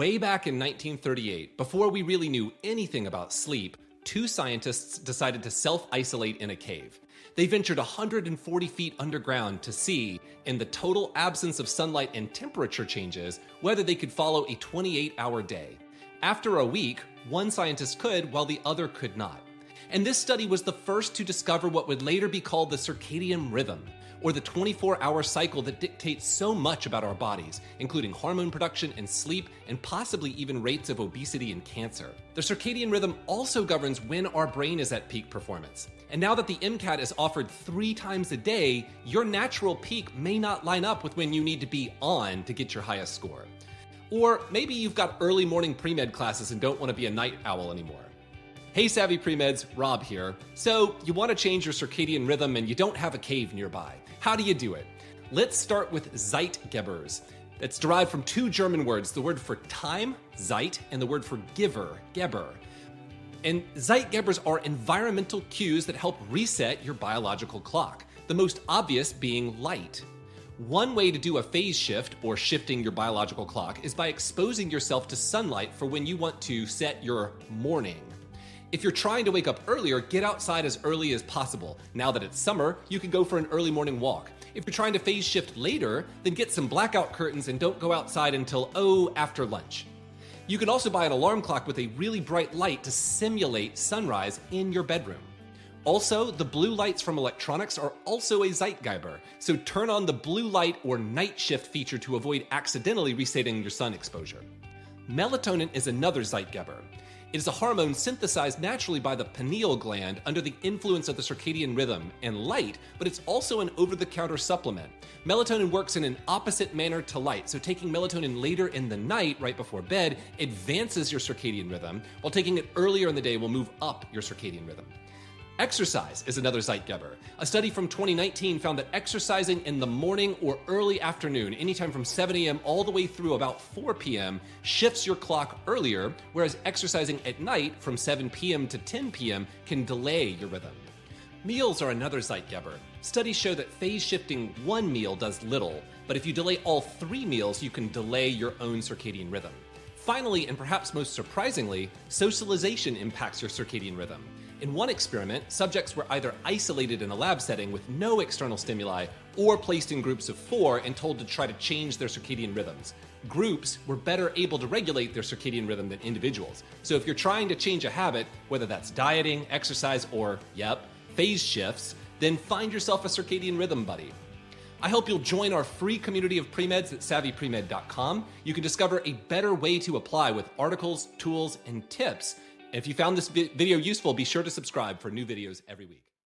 Way back in 1938, before we really knew anything about sleep, two scientists decided to self-isolate in a cave. They ventured 140 feet underground to see, in the total absence of sunlight and temperature changes, whether they could follow a 28-hour day. After a week, one scientist could, while the other could not. And this study was the first to discover what would later be called the circadian rhythm, or the 24-hour cycle that dictates so much about our bodies, including hormone production and sleep, and possibly even rates of obesity and cancer. The circadian rhythm also governs when our brain is at peak performance. And now that the MCAT is offered 3 times a day, your natural peak may not line up with when you need to be on to get your highest score. Or maybe you've got early morning pre-med classes and don't want to be a night owl anymore. Hey Savvy Pre-Meds, Rob here. So you want to change your circadian rhythm and you don't have a cave nearby. How do you do it? Let's start with Zeitgebers. It's derived from 2 German words, the word for time, Zeit, and the word for giver, Geber. And Zeitgebers are environmental cues that help reset your biological clock, the most obvious being light. One way to do a phase shift, or shifting your biological clock, is by exposing yourself to sunlight for when you want to set your morning. If you're trying to wake up earlier, get outside as early as possible. Now that it's summer, you can go for an early morning walk. If you're trying to phase shift later, then get some blackout curtains and don't go outside until, after lunch. You can also buy an alarm clock with a really bright light to simulate sunrise in your bedroom. Also, the blue lights from electronics are also a Zeitgeber, so turn on the blue light or night shift feature to avoid accidentally resetting your sun exposure. Melatonin is another Zeitgeber. It is a hormone synthesized naturally by the pineal gland under the influence of the circadian rhythm and light, but it's also an over-the-counter supplement. Melatonin works in an opposite manner to light, so taking melatonin later in the night, right before bed, advances your circadian rhythm, while taking it earlier in the day will move up your circadian rhythm. Exercise is another Zeitgeber. A study from 2019 found that exercising in the morning or early afternoon, anytime from 7 a.m. all the way through about 4 p.m., shifts your clock earlier, whereas exercising at night from 7 p.m. to 10 p.m. can delay your rhythm. Meals are another Zeitgeber. Studies show that phase shifting one meal does little, but if you delay all 3 meals, you can delay your own circadian rhythm. Finally, and perhaps most surprisingly, socialization impacts your circadian rhythm. In one experiment, subjects were either isolated in a lab setting with no external stimuli or placed in groups of 4 and told to try to change their circadian rhythms. Groups were better able to regulate their circadian rhythm than individuals. So if you're trying to change a habit, whether that's dieting, exercise, or, phase shifts, then find yourself a circadian rhythm buddy. I hope you'll join our free community of pre-meds at savvypremed.com. You can discover a better way to apply with articles, tools, and tips. If you found this video useful, be sure to subscribe for new videos every week.